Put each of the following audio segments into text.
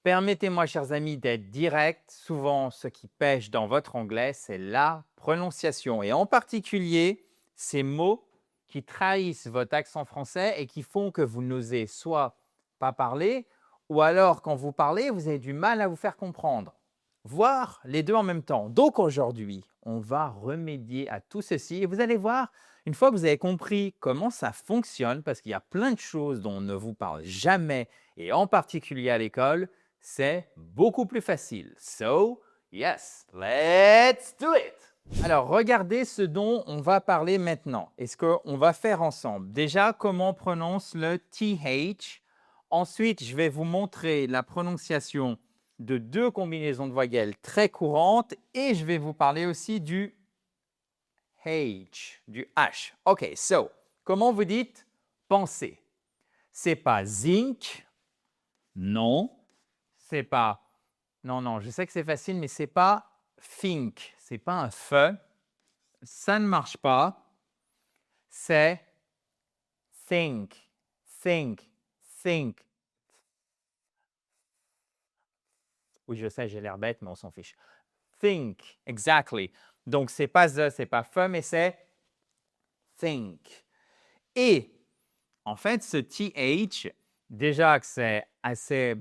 Permettez-moi, chers amis, d'être direct. Souvent, ce qui pêche dans votre anglais, c'est la prononciation. Et en particulier, ces mots qui trahissent votre accent français et qui font que vous n'osez soit pas parler, ou alors quand vous parlez, vous avez du mal à vous faire comprendre, voire les deux en même temps. Donc aujourd'hui, on va remédier à tout ceci et vous allez voir, une fois que vous avez compris comment ça fonctionne, parce qu'il y a plein de choses dont on ne vous parle jamais, et en particulier à l'école, c'est beaucoup plus facile. So, yes, let's do it! Alors, regardez ce dont on va parler maintenant et ce qu'on va faire ensemble. Déjà, comment on prononce le TH. Ensuite, je vais vous montrer la prononciation de deux combinaisons de voyelles très courantes et je vais vous parler aussi du H, du H. OK, so, comment vous dites penser? C'est pas zinc, non. C'est pas, non, non, je sais que c'est facile, mais c'est pas think, c'est pas un feu. Ça ne marche pas. C'est think, think, think. Oui, je sais, j'ai l'air bête, mais on s'en fiche. Think, exactly. Donc, c'est pas the, c'est pas feu, mais c'est think. Et en fait, ce TH, déjà que c'est assez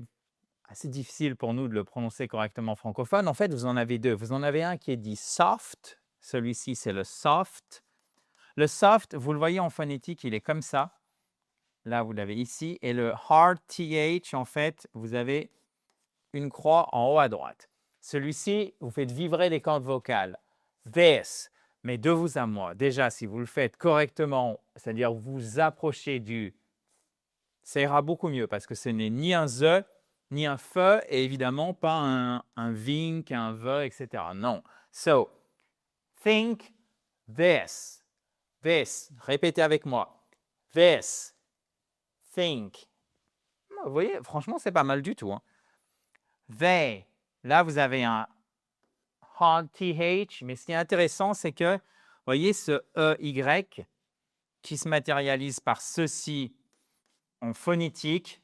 difficile pour nous de le prononcer correctement francophone. En fait, vous en avez deux. Vous en avez un qui est dit soft. Celui-ci, c'est le soft. Le soft, vous le voyez en phonétique, il est comme ça. Là, vous l'avez ici. Et le hard TH, en fait, vous avez une croix en haut à droite. Celui-ci, vous faites vibrer les cordes vocales. This. Mais de vous à moi, déjà, si vous le faites correctement, c'est-à-dire vous approchez du, ça ira beaucoup mieux parce que ce n'est ni un the, ni un fe, et évidemment pas un vink, un the, etc. Non. So, think this. This. Répétez avec moi. This. Think. Vous voyez, franchement, c'est pas mal du tout. Hein. They. Là, vous avez un hard TH, mais ce qui est intéressant, c'est que, vous voyez, ce EY qui se matérialise par ceci en phonétique,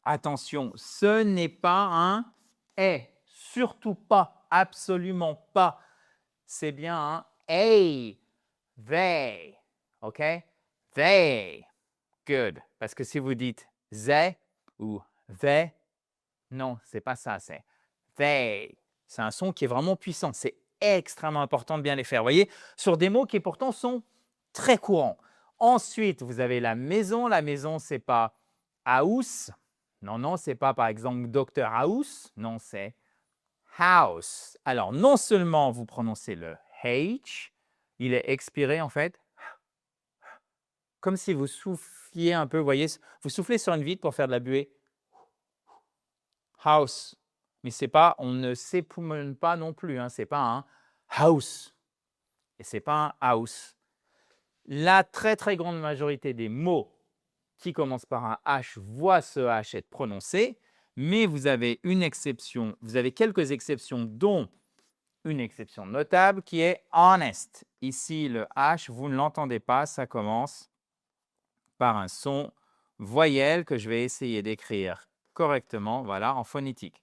attention, ce n'est pas un est, surtout pas, absolument pas. C'est bien un a, they, OK? They, good. Parce que si vous dites they ou they, non, c'est pas ça, c'est they. C'est un son qui est vraiment puissant. C'est extrêmement important de bien les faire. Vous voyez, sur des mots qui pourtant sont très courants. Ensuite, vous avez la maison. La maison, c'est pas house. Non, non, c'est pas par exemple Dr House. Non, c'est house. Alors, non seulement vous prononcez le H, il est expiré en fait, comme si vous souffliez un peu. Vous voyez, vous soufflez sur une vitre pour faire de la buée. House. Mais c'est pas, on ne s'époumonne pas non plus. Hein, c'est pas un house. Et c'est pas un house. La très très grande majorité des mots qui commencent par un H voient ce H être prononcé, mais vous avez une exception, vous avez quelques exceptions, dont une exception notable qui est honest. Ici, le H, vous ne l'entendez pas, ça commence par un son voyelle que je vais essayer d'écrire correctement, voilà, en phonétique.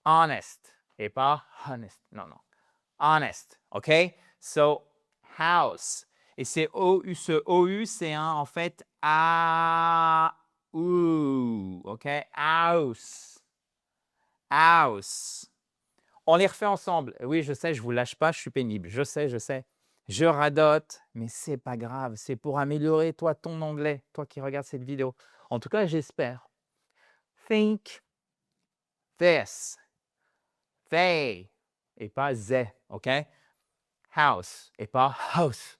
Honest, et pas honest, non, non. Honest, OK? So, house. Et c'est OU, ce OU, c'est un, en fait, A, OU, OK? House. House. On les refait ensemble. Oui, je sais, je ne vous lâche pas, je suis pénible. Je sais, je sais. Je radote, mais c'est pas grave. C'est pour améliorer, toi, ton anglais, toi qui regardes cette vidéo. En tout cas, j'espère. Think this. They. Et pas they, OK? House et pas house.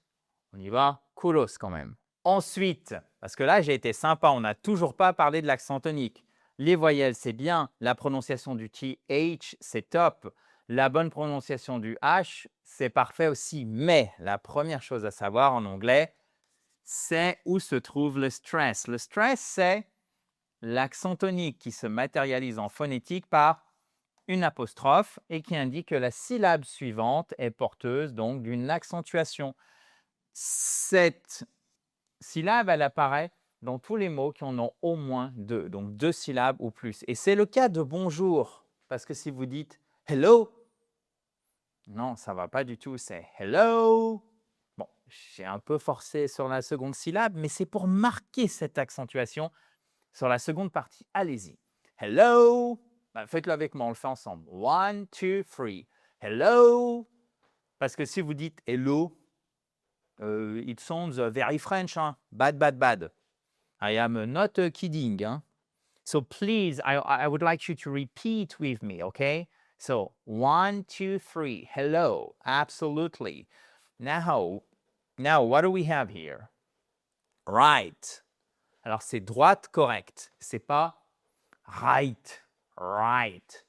On y va, coolos quand même. Ensuite, parce que là, j'ai été sympa, on n'a toujours pas parlé de l'accent tonique. Les voyelles, c'est bien. La prononciation du TH, c'est top. La bonne prononciation du H, c'est parfait aussi. Mais la première chose à savoir en anglais, c'est où se trouve le stress. Le stress, c'est l'accent tonique qui se matérialise en phonétique par une apostrophe et qui indique que la syllabe suivante est porteuse donc d'une accentuation. Cette syllabe, elle apparaît dans tous les mots qui en ont au moins deux, donc 2 syllabes ou plus. Et c'est le cas de bonjour, parce que si vous dites hello, non, ça ne va pas du tout, c'est hello. Bon, j'ai un peu forcé sur la seconde syllabe, mais c'est pour marquer cette accentuation sur la seconde partie. Allez-y. Hello. Ben, faites-le avec moi, on le fait ensemble. 1, 2, 3. Hello. Parce que si vous dites hello, it sounds very French. Hein? Bad, bad, bad. I am not kidding. Hein? So please, I would like you to repeat with me, okay? So 1, 2, 3. Hello. Absolutely. Now, what do we have here? Right. Alors, c'est droite correcte. C'est pas right. Right.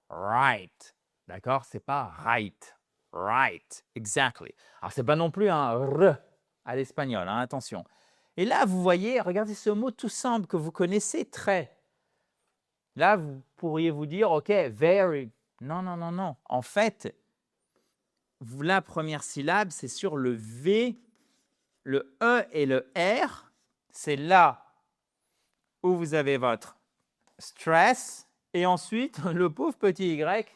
Right. D'accord? C'est pas right. Right. Exactly. Alors, c'est pas non plus un R à l'espagnol, hein, attention. Et là, vous voyez, regardez ce mot tout simple que vous connaissez très. Là, vous pourriez vous dire, OK, very. Non, non, non, non. En fait, la première syllabe, c'est sur le V, le E et le R. C'est là où vous avez votre stress. Et ensuite, le pauvre petit Y,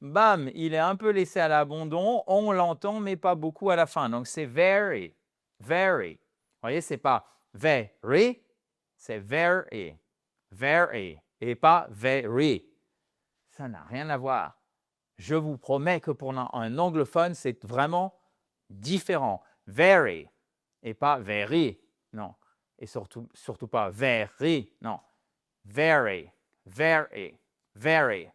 bam, il est un peu laissé à l'abandon. On l'entend, mais pas beaucoup à la fin. Donc, c'est very, very. Vous voyez, ce n'est pas very, c'est very, very, et pas very. Ça n'a rien à voir. Je vous promets que pour un anglophone, c'est vraiment différent. Very, et pas very, non. Et surtout pas very, non. Very, very, very.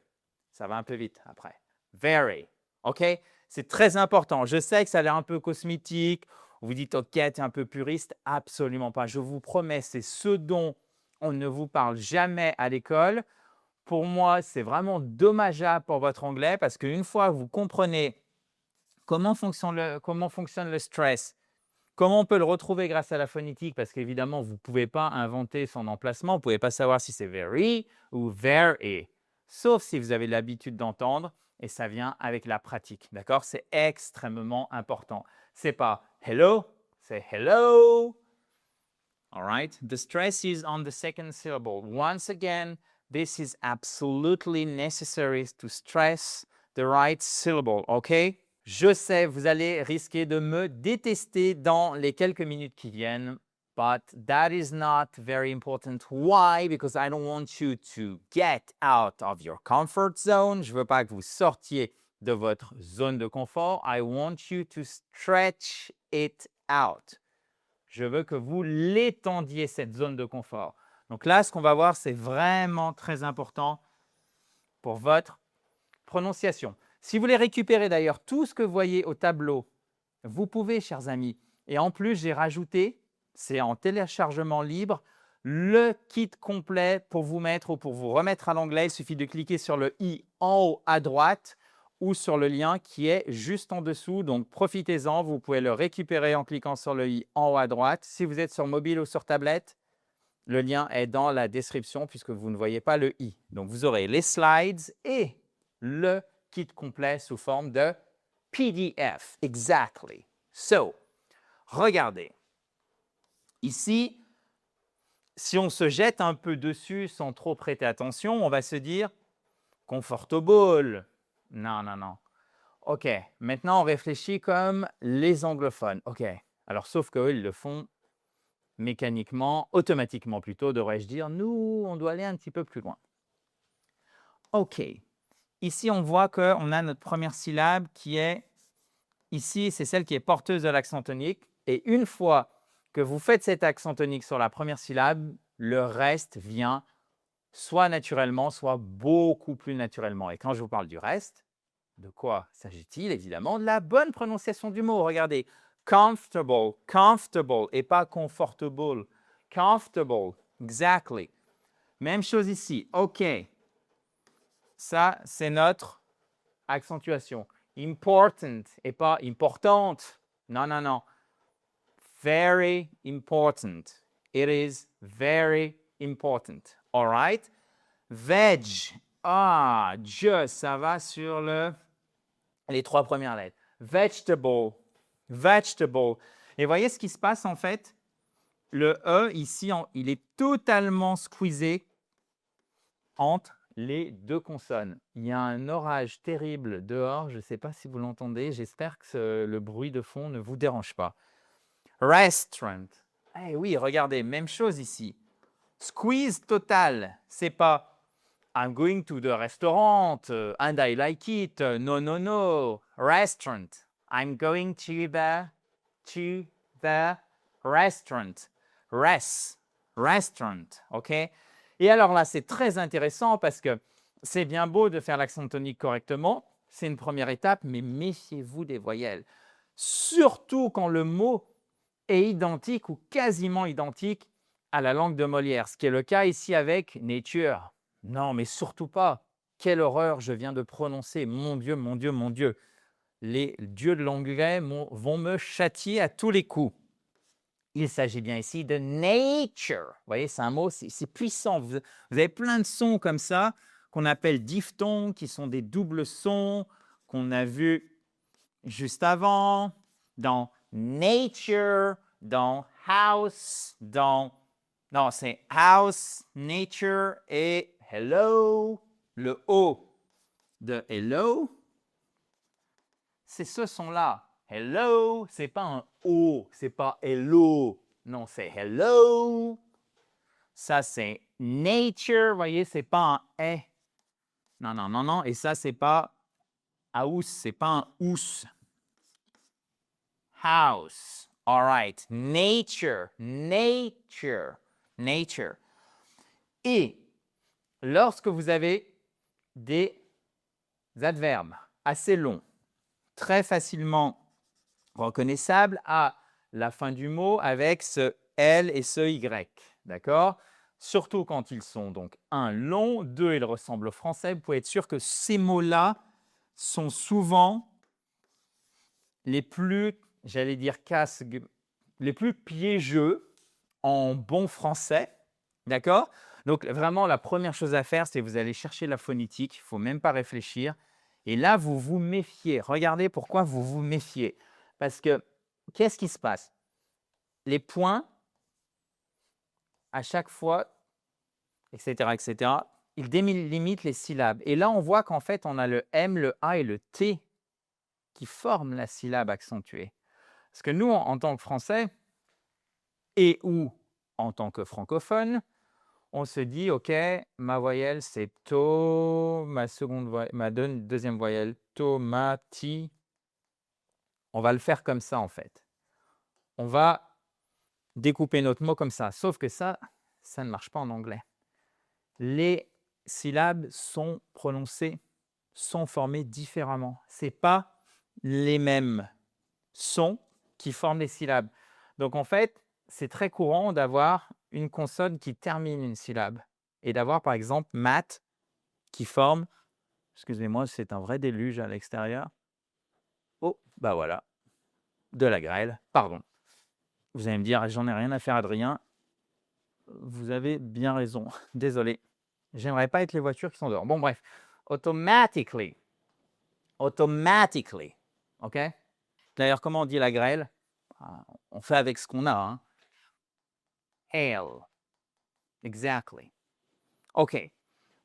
Ça va un peu vite après. Very, OK? C'est très important. Je sais que ça a l'air un peu cosmétique. Vous dites, OK, tu es un peu puriste. Absolument pas. Je vous promets, c'est ce dont on ne vous parle jamais à l'école. Pour moi, c'est vraiment dommageable pour votre anglais parce qu'une fois que vous comprenez comment fonctionne le stress, comment on peut le retrouver grâce à la phonétique, parce qu'évidemment, vous ne pouvez pas inventer son emplacement, vous ne pouvez pas savoir si c'est very ou very, sauf si vous avez l'habitude d'entendre, et ça vient avec la pratique, d'accord? C'est extrêmement important. Ce n'est pas hello, c'est hello. All right? The stress is on the second syllable. Once again, this is absolutely necessary to stress the right syllable, OK? Je sais, vous allez risquer de me détester dans les quelques minutes qui viennent, but that is not very important. Why? Because I don't want you to get out of your comfort zone. Je ne veux pas que vous sortiez de votre zone de confort. I want you to stretch it out. Je veux que vous l'étendiez, cette zone de confort. Donc là, ce qu'on va voir, c'est vraiment très important pour votre prononciation. Si vous voulez récupérer d'ailleurs tout ce que vous voyez au tableau, vous pouvez, chers amis. Et en plus, j'ai rajouté, c'est en téléchargement libre, le kit complet pour vous mettre ou pour vous remettre à l'anglais. Il suffit de cliquer sur le i en haut à droite ou sur le lien qui est juste en dessous. Donc, profitez-en. Vous pouvez le récupérer en cliquant sur le i en haut à droite. Si vous êtes sur mobile ou sur tablette, le lien est dans la description puisque vous ne voyez pas le i. Donc, vous aurez les slides et le kit complet sous forme de PDF. Exactly. So, regardez. Ici, si on se jette un peu dessus sans trop prêter attention, on va se dire comfortable. Non, non, non. OK, maintenant on réfléchit comme les anglophones. OK, alors sauf qu'eux, ils le font mécaniquement, automatiquement plutôt, devrais-je dire. Nous, on doit aller un petit peu plus loin. OK, ici on voit qu'on a notre première syllabe qui est, ici c'est celle qui est porteuse de l'accent tonique. Et une fois que vous faites cet accent tonique sur la première syllabe, le reste vient soit naturellement, soit beaucoup plus naturellement. Et quand je vous parle du reste, de quoi s'agit-il? Évidemment, de la bonne prononciation du mot. Regardez, comfortable, comfortable et pas comfortable. Comfortable, exactly. Même chose ici. OK. Ça, c'est notre accentuation. Important et pas importante. Non, non, non. Very important. It is very important. All right? Veg. Ah, just, ça va sur les 3 premières lettres. Vegetable. Vegetable. Et voyez ce qui se passe en fait? Le E, ici, il est totalement squeezé entre les deux consonnes. Il y a un orage terrible dehors, je ne sais pas si vous l'entendez, j'espère que le bruit de fond ne vous dérange pas. Restaurant. Eh oui, regardez, même chose ici. Squeeze total, c'est pas I'm going to the restaurant and I like it. No, no, no. Restaurant. I'm going to the restaurant. Restaurant. OK? Et alors là, c'est très intéressant parce que c'est bien beau de faire l'accent tonique correctement. C'est une première étape, mais méfiez-vous des voyelles. Surtout quand le mot est identique ou quasiment identique à la langue de Molière, ce qui est le cas ici avec nature. Non, mais surtout pas. Quelle horreur je viens de prononcer. Mon Dieu, mon Dieu, mon Dieu. Les dieux de l'anglais vont me châtier à tous les coups. Il s'agit bien ici de nature. Vous voyez, c'est un mot, c'est puissant. Vous avez plein de sons comme ça qu'on appelle diphtongues, qui sont des doubles sons qu'on a vus juste avant, dans nature, dans house, dans... Non, c'est house, nature et hello. Le O de hello, c'est ce son-là. Hello, c'est pas un O, c'est pas hello. Non, c'est hello. Ça, c'est nature, vous voyez, c'est pas un E. Non, non, non, non. Et ça, c'est pas house, c'est pas un ous. House. All right. Nature, nature, nature. Et lorsque vous avez des adverbes assez longs, très facilement reconnaissables à la fin du mot avec ce L et ce Y, d'accord? Surtout quand ils sont donc un long, deux ils ressemblent au français, vous pouvez être sûr que ces mots-là sont souvent les plus, j'allais dire les plus piégeux en bon français, d'accord? Donc vraiment la première chose à faire, c'est vous allez chercher la phonétique, il ne faut même pas réfléchir. Et là, vous vous méfiez. Regardez pourquoi vous vous méfiez. Parce que, qu'est-ce qui se passe? Les points, à chaque fois, etc., ils délimitent les syllabes. Et là, on voit qu'en fait, on a le M, le A et le T qui forment la syllabe accentuée. Parce que nous, en tant que Français, et ou en tant que francophone, on se dit, OK, ma voyelle, c'est to, ma deuxième voyelle, tomati. On va le faire comme ça, en fait. On va découper notre mot comme ça. Sauf que ça ne marche pas en anglais. Les syllabes sont prononcées, sont formées différemment. Ce n'est pas les mêmes sons qui forment les syllabes. Donc, en fait, c'est très courant d'avoir une consonne qui termine une syllabe et d'avoir, par exemple, mat qui forme, excusez-moi, c'est un vrai déluge à l'extérieur. Oh, bah voilà, de la grêle, pardon. Vous allez me dire, j'en ai rien à faire, Adrien. Vous avez bien raison, désolé. J'aimerais pas être les voitures qui sont dehors. Bon, bref, automatically, OK? D'ailleurs, comment on dit la grêle? On fait avec ce qu'on a, hein? Hail. Exactly. OK.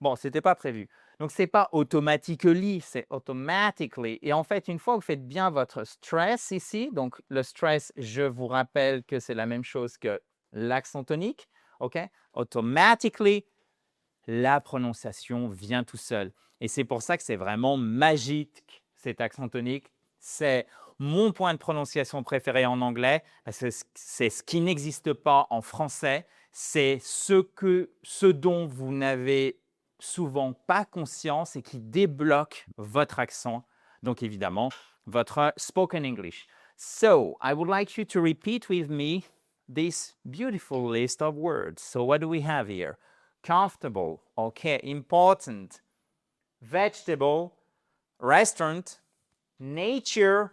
Bon, ce n'était pas prévu. Donc, ce n'est pas automatically, c'est automatically. Et en fait, une fois que vous faites bien votre stress ici, donc le stress, je vous rappelle que c'est la même chose que l'accent tonique, OK? Automatically, la prononciation vient tout seul. Et c'est pour ça que c'est vraiment magique, cet accent tonique. C'est mon point de prononciation préféré en anglais, parce que c'est ce qui n'existe pas en français. C'est ce dont vous n'avez souvent pas conscience et qui débloque votre accent. Donc, évidemment, votre spoken English. So, I would like you to repeat with me this beautiful list of words. So, what do we have here? Comfortable, okay, important, vegetable, restaurant, nature,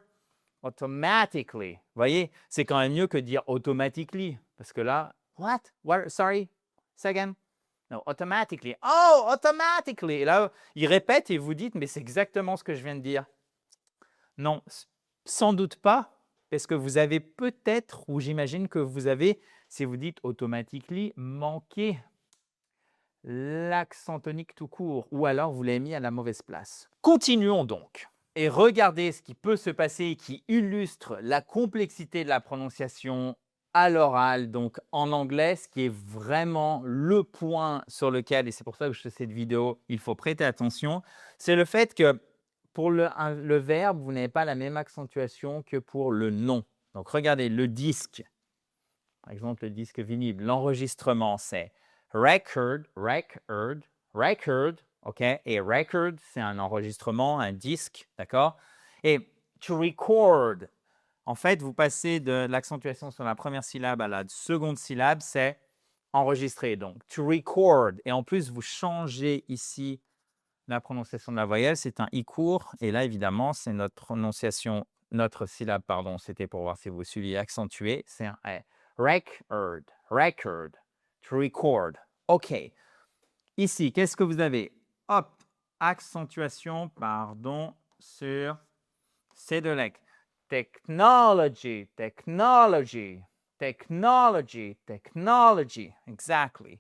automatically. Vous voyez, c'est quand même mieux que dire automatically, parce que là, what? Sorry, say again. No, automatically. Oh, automatically. Et là, il répète et vous dites, mais c'est exactement ce que je viens de dire. Non, sans doute pas, parce que vous avez peut-être, ou j'imagine que vous avez Si vous dites automatically, manquez l'accent tonique tout court, ou alors vous l'avez mis à la mauvaise place. Continuons donc et regardez ce qui peut se passer et qui illustre la complexité de la prononciation à l'oral, donc en anglais, ce qui est vraiment le point sur lequel, et c'est pour ça que je fais cette vidéo, il faut prêter attention, c'est le fait que pour le verbe, vous n'avez pas la même accentuation que pour le nom. Donc regardez, le disque, par exemple le disque vinyle, l'enregistrement, c'est record, record, record, ok? Et record, c'est un enregistrement, un disque, d'accord? Et to record, en fait, vous passez de l'accentuation sur la première syllabe à la seconde syllabe, c'est enregistrer. Donc, to record. Et en plus, vous changez ici la prononciation de la voyelle, c'est un i court. Et là, évidemment, c'est notre prononciation, notre syllabe, pardon, c'était pour voir si vous suiviez accentué, c'est un e. Record, record, to record. OK. Ici, qu'est-ce que vous avez? Hop, accentuation, pardon, sur ces deux lettres. Technology, technology, technology, technology. Exactly.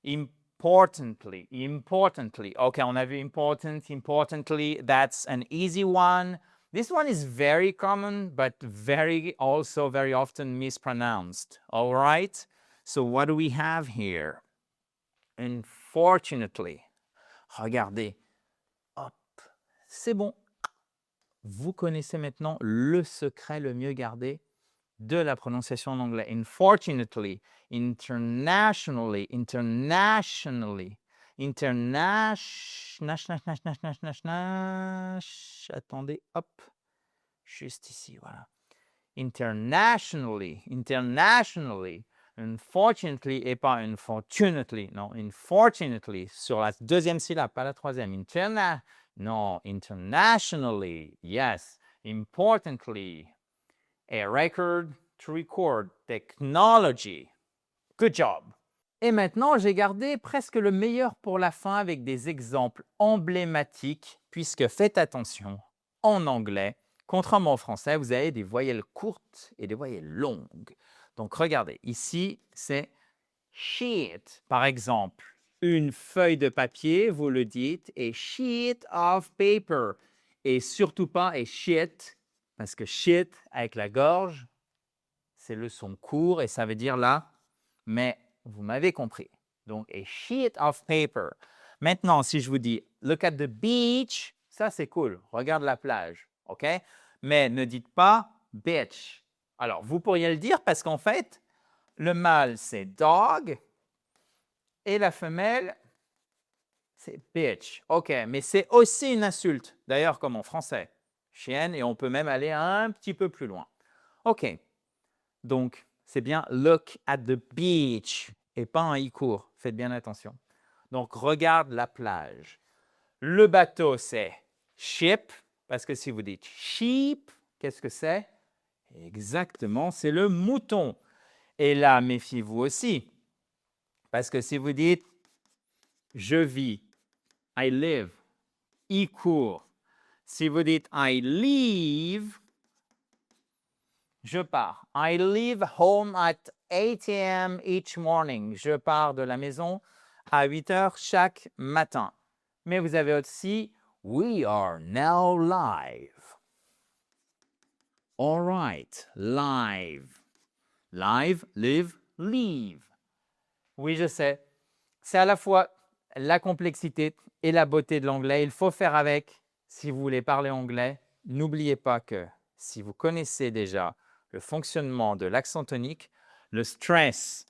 Importantly, importantly. Okay, on a vu important, importantly. That's an easy one. This one is very common, but very often mispronounced. All right? So what do we have here? Unfortunately. Regardez. Hop. C'est bon. Vous connaissez maintenant le secret le mieux gardé de la prononciation en anglais. Unfortunately, internationally, attendez, hop, juste ici, voilà. Internationally, unfortunately et pas unfortunately, non, unfortunately, sur la deuxième syllabe, pas la troisième. Non, internationally, yes, importantly. A record to record, technology. Good job. Et maintenant, j'ai gardé presque le meilleur pour la fin avec des exemples emblématiques, puisque faites attention, en anglais, contrairement au français, vous avez des voyelles courtes et des voyelles longues. Donc, regardez, ici, c'est sheet. Par exemple, une feuille de papier, vous le dites, a sheet of paper. Et surtout pas a sheet, parce que sheet, avec la gorge, c'est le son court et ça veut dire là, mais vous m'avez compris. Donc, a sheet of paper. Maintenant, si je vous dis, look at the beach, ça c'est cool, regarde la plage, ok? Mais ne dites pas bitch. Alors, vous pourriez le dire parce qu'en fait, le mâle c'est dog et la femelle c'est bitch. Ok, mais c'est aussi une insulte, d'ailleurs comme en français, chienne, et on peut même aller un petit peu plus loin. Ok, donc c'est bien look at the beach et pas un i court, faites bien attention. Donc regarde la plage. Le bateau c'est ship, parce que si vous dites sheep, qu'est-ce que c'est? Exactement, c'est le mouton. Et là, méfiez-vous aussi, parce que si vous dites je vis, I live, i court. Si vous dites I leave, je pars. I leave home at 8 a.m. each morning. Je pars de la maison à 8 heures chaque matin. Mais vous avez aussi we are now live. All right, live. Live, live, leave. Oui, je sais. C'est à la fois la complexité et la beauté de l'anglais. Il faut faire avec si vous voulez parler anglais. N'oubliez pas que si vous connaissez déjà le fonctionnement de l'accent tonique, le stress,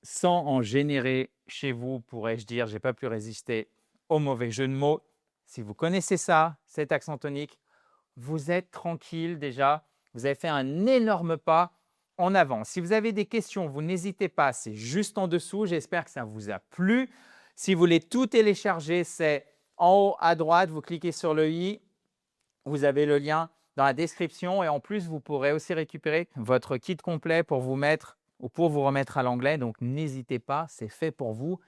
sans en générer chez vous, pourrais-je dire, je n'ai pas pu résister au mauvais jeu de mots. Si vous connaissez ça, cet accent tonique, vous êtes tranquille déjà. Vous avez fait un énorme pas en avant. Si vous avez des questions, vous n'hésitez pas, c'est juste en dessous. J'espère que ça vous a plu. Si vous voulez tout télécharger, c'est en haut à droite, vous cliquez sur le i, vous avez le lien dans la description et en plus, vous pourrez aussi récupérer votre kit complet pour vous mettre ou pour vous remettre à l'anglais. Donc, n'hésitez pas, c'est fait pour vous,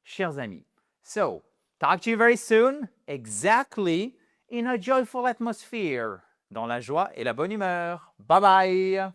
chers amis. So, talk to you very soon, exactly in a joyful atmosphere, dans la joie et la bonne humeur. Bye bye!